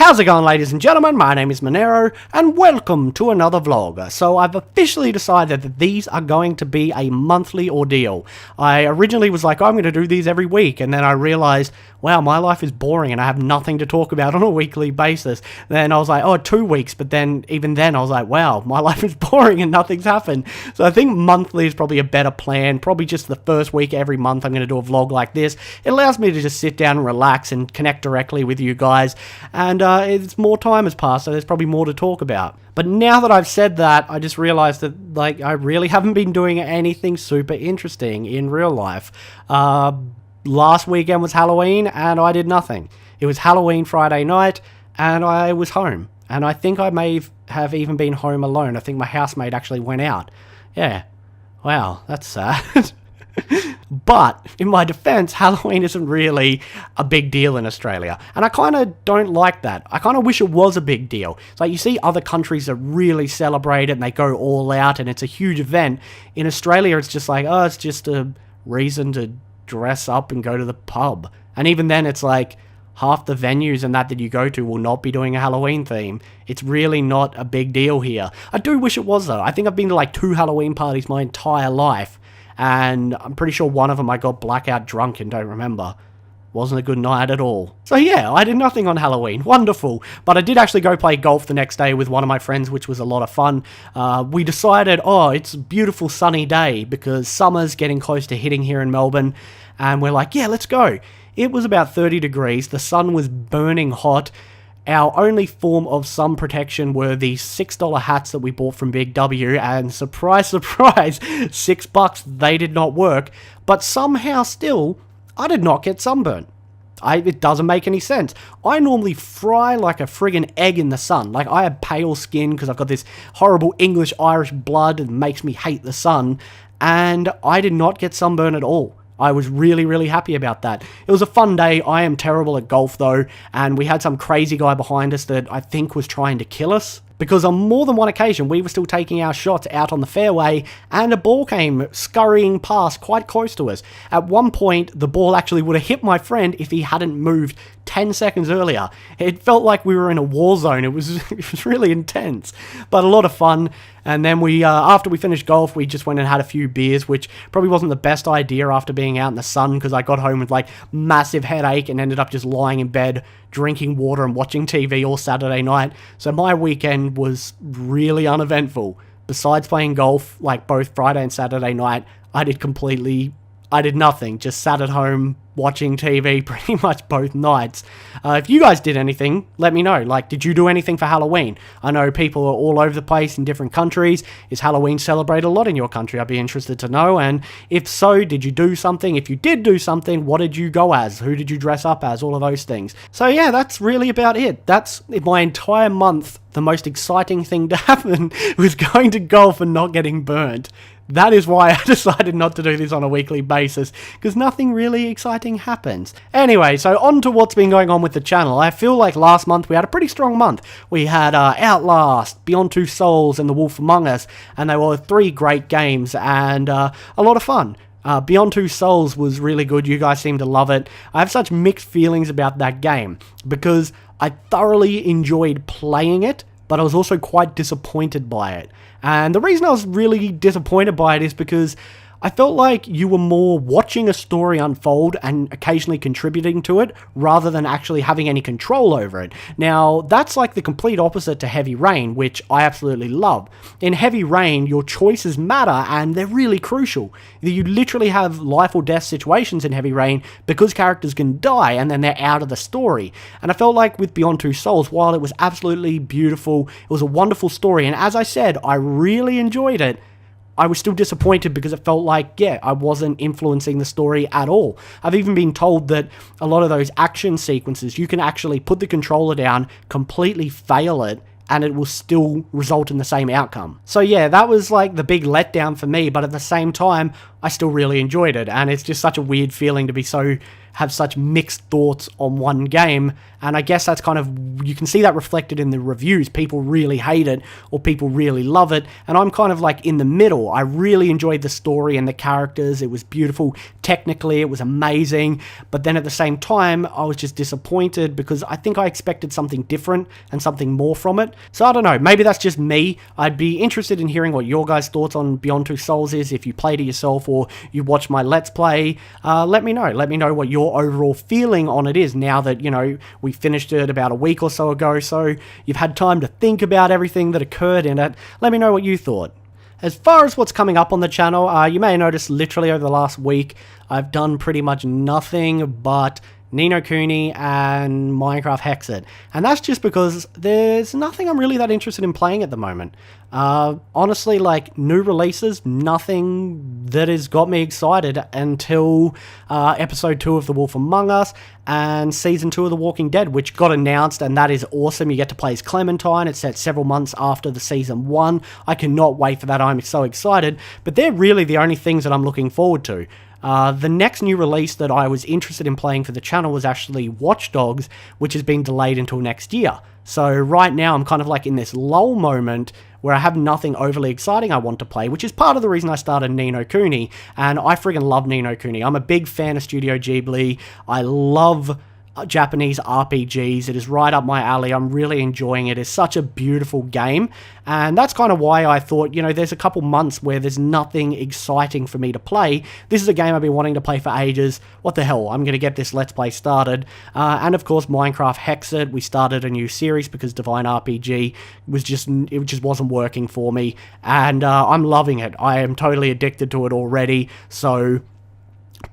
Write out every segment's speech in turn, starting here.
How's it going, ladies and gentlemen? My name is Menaero, and welcome to another vlog. So I've officially decided that these are going to be a monthly ordeal. I originally was like, oh, I'm going to do these every week, and then I realized, wow, my life is boring and I have nothing to talk about on a weekly basis. Then I was like, oh, 2 weeks, but then even then I was like, wow, my life is boring and nothing's happened. So I think monthly is probably a better plan. Probably just the first week every month I'm going to do a vlog like this. It allows me to just sit down and relax and connect directly with you guys, and it's more time has passed, so there's probably more to talk about. But now that I've said that, I just realized that, like, I really haven't been doing anything super interesting in real life. Last weekend was Halloween, and I did nothing. It was Halloween Friday night, and I was home. And I think I may have even been home alone. I think my housemate actually went out. Yeah. Wow, that's sad. But, in my defense, Halloween isn't really a big deal in Australia. And I kind of don't like that. I kind of wish it was a big deal. It's like, you see other countries that really celebrate it and they go all out and it's a huge event. In Australia, it's just like, oh, it's just a reason to dress up and go to the pub. And even then, it's like, half the venues and that you go to will not be doing a Halloween theme. It's really not a big deal here. I do wish it was, though. I think I've been to like 2 Halloween parties my entire life. And I'm pretty sure one of them I got blackout drunk and don't remember. Wasn't a good night at all. So yeah, I did nothing on Halloween. Wonderful. But I did actually go play golf the next day with one of my friends, which was a lot of fun. We decided, oh, it's a beautiful sunny day because summer's getting close to hitting here in Melbourne. And we're like, yeah, let's go. It was about 30 degrees. The sun was burning hot. Our only form of sun protection were the $6 hats that we bought from Big W, and surprise, surprise, $6, they did not work, but somehow still, I did not get sunburnt. It doesn't make any sense. I normally fry like a friggin' egg in the sun. Like, I have pale skin because I've got this horrible English-Irish blood that makes me hate the sun, and I did not get sunburnt at all. I was really, really happy about that. It was a fun day. I am terrible at golf, though, and we had some crazy guy behind us that I think was trying to kill us. Because on more than one occasion, we were still taking our shots out on the fairway, and a ball came scurrying past quite close to us. At one point, the ball actually would have hit my friend if he hadn't moved 10 seconds earlier. It felt like we were in a war zone. It was really intense, but a lot of fun. And then we, after we finished golf, we just went and had a few beers, which probably wasn't the best idea after being out in the sun, because I got home with like massive headache and ended up just lying in bed, drinking water and watching TV all Saturday night. So my weekend was really uneventful. Besides playing golf, like both Friday and Saturday night, I did nothing, just sat at home watching TV pretty much both nights. If you guys did anything, let me know. Like, did you do anything for Halloween? I know people are all over the place in different countries. Is Halloween celebrated a lot in your country? I'd be interested to know. And if so, did you do something? If you did do something, what did you go as? Who did you dress up as? All of those things. So yeah, that's really about it. That's my entire month. The most exciting thing to happen was going to golf and not getting burnt. That is why I decided not to do this on a weekly basis, because nothing really exciting happens. Anyway, so on to what's been going on with the channel. I feel like last month we had a pretty strong month. We had Outlast, Beyond Two Souls, and The Wolf Among Us, and they were 3 great games and a lot of fun. Beyond Two Souls was really good. You guys seem to love it. I have such mixed feelings about that game, because I thoroughly enjoyed playing it, but I was also quite disappointed by it. And the reason I was really disappointed by it is because I felt like you were more watching a story unfold and occasionally contributing to it, rather than actually having any control over it. Now, that's like the complete opposite to Heavy Rain, which I absolutely love. In Heavy Rain, your choices matter, and they're really crucial. You literally have life or death situations in Heavy Rain, because characters can die, and then they're out of the story. And I felt like with Beyond Two Souls, while it was absolutely beautiful, it was a wonderful story, and as I said, I really enjoyed it, I was still disappointed because it felt like, yeah, I wasn't influencing the story at all. I've even been told that a lot of those action sequences, you can actually put the controller down, completely fail it, and it will still result in the same outcome. So yeah, that was like the big letdown for me, but at the same time, I still really enjoyed it, and it's just such a weird feeling to be so have such mixed thoughts on one game, and I guess that's kind of, you can see that reflected in the reviews. People really hate it, or people really love it, and I'm kind of like in the middle. I really enjoyed the story and the characters. It was beautiful. Technically, it was amazing, but then at the same time, I was just disappointed because I think I expected something different and something more from it. So I don't know, maybe that's just me. I'd be interested in hearing what your guys' thoughts on Beyond Two Souls is, if you played it yourself or you watch my Let's Play. Let me know what your overall feeling on it is now that, you know, we finished it about a week or so ago, so you've had time to think about everything that occurred in it. Let me know what you thought. As far as what's coming up on the channel, you may have noticed literally over the last week, I've done pretty much nothing but Ni no Kuni and Minecraft Hexed. And that's just because there's nothing I'm really that interested in playing at the moment. Honestly, like, new releases, nothing that has got me excited until episode 2 of The Wolf Among Us and season 2 of The Walking Dead, which got announced, and that is awesome. You get to play as Clementine. It's set several months after the season 1. I cannot wait for that. I'm so excited. But they're really the only things that I'm looking forward to. The next new release that I was interested in playing for the channel was actually Watch Dogs, which has been delayed until next year. So right now I'm kind of like in this lull moment where I have nothing overly exciting I want to play, which is part of the reason I started Ni no Kuni, and I friggin' love Ni no Kuni. I'm a big fan of Studio Ghibli. I love Japanese RPGs. It is right up my alley. I'm really enjoying it. It's such a beautiful game, and that's kind of why I thought, you know, there's a couple months where there's nothing exciting for me to play. This is a game I've been wanting to play for ages. What the hell, I'm going to get this Let's Play started. And of course, Minecraft Hexed, we started a new series because Divine RPG was just wasn't working for me, and I'm loving it. I am totally addicted to it already, so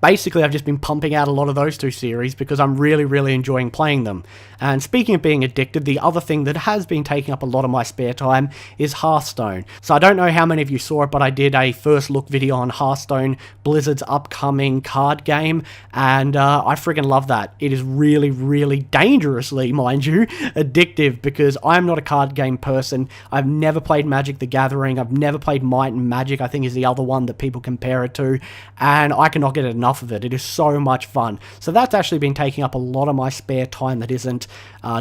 basically, I've just been pumping out a lot of those two series because I'm really, really enjoying playing them. And speaking of being addicted, the other thing that has been taking up a lot of my spare time is Hearthstone. So I don't know how many of you saw it, but I did a first look video on Hearthstone, Blizzard's upcoming card game, and I friggin' love that. It is really, really dangerously, mind you, addictive because I'm not a card game person. I've never played Magic the Gathering. I've never played Might and Magic, I think is the other one that people compare it to, and I cannot get enough of it. It is so much fun. So that's actually been taking up a lot of my spare time that isn't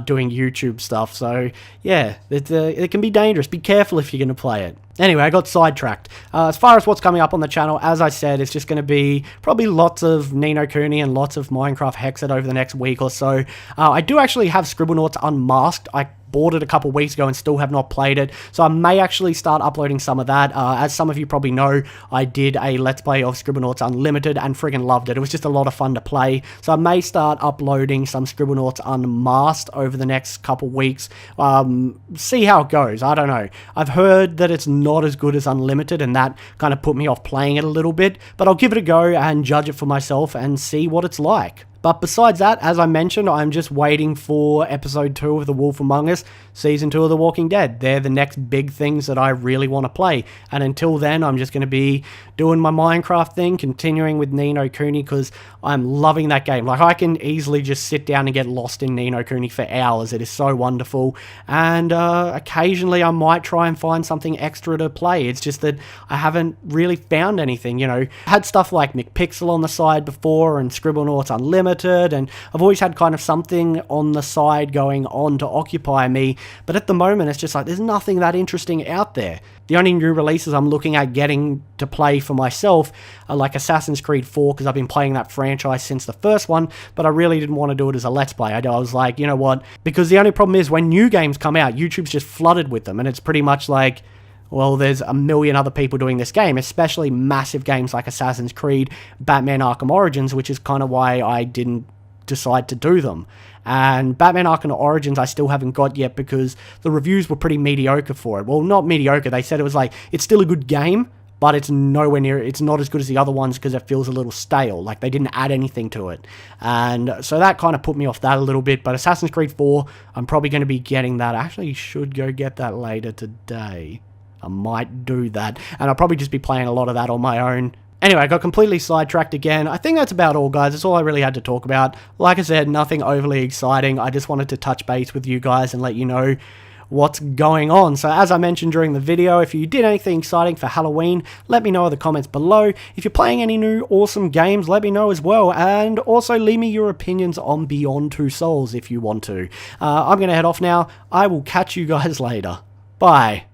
doing YouTube stuff. So yeah, it can be dangerous. Be careful if you're going to play it. Anyway, I got sidetracked. As far as what's coming up on the channel, as I said, it's just going to be probably lots of Ni no Kuni and lots of Minecraft Hexed over the next week or so. I do actually have Scribblenauts Unmasked. I bought it a couple weeks ago and still have not played it, so I may actually start uploading some of that. As some of you probably know, I did a Let's Play of Scribblenauts Unlimited and friggin' loved it. It was just a lot of fun to play, so I may start uploading some Scribblenauts Unmasked over the next couple weeks. See how it goes. I don't know. I've heard that it's not as good as Unlimited, and that kind of put me off playing it a little bit, but I'll give it a go and judge it for myself and see what it's like. But besides that, as I mentioned, I'm just waiting for episode 2 of The Wolf Among Us, season 2 of The Walking Dead. They're the next big things that I really want to play. And until then, I'm just going to be doing my Minecraft thing, continuing with Ni no Kuni, because I'm loving that game. Like, I can easily just sit down and get lost in Ni no Kuni for hours. It is so wonderful. And occasionally I might try and find something extra to play. It's just that I haven't really found anything, you know. I had stuff like McPixel on the side before and Scribblenauts Unlimited, and I've always had kind of something on the side going on to occupy me, but at the moment it's just like there's nothing that interesting out there. The only new releases I'm looking at getting to play for myself are like Assassin's Creed 4, because I've been playing that franchise since the first one, but I really didn't want to do it as a Let's Play. I was like, you know what, because the only problem is when new games come out, YouTube's just flooded with them, and it's pretty much like, well, there's a million other people doing this game, especially massive games like Assassin's Creed, Batman Arkham Origins, which is kind of why I didn't decide to do them. And Batman Arkham Origins I still haven't got yet because the reviews were pretty mediocre for it. Well, not mediocre, they said it was like, it's still a good game, but it's nowhere near, it's not as good as the other ones because it feels a little stale, like they didn't add anything to it. And so that kind of put me off that a little bit, but Assassin's Creed 4, I'm probably going to be getting that. I actually should go get that later today. I might do that, and I'll probably just be playing a lot of that on my own. Anyway, I got completely sidetracked again. I think that's about all, guys. That's all I really had to talk about. Like I said, nothing overly exciting. I just wanted to touch base with you guys and let you know what's going on. So as I mentioned during the video, if you did anything exciting for Halloween, let me know in the comments below. If you're playing any new awesome games, let me know as well. And also leave me your opinions on Beyond Two Souls if you want to. I'm going to head off now. I will catch you guys later. Bye.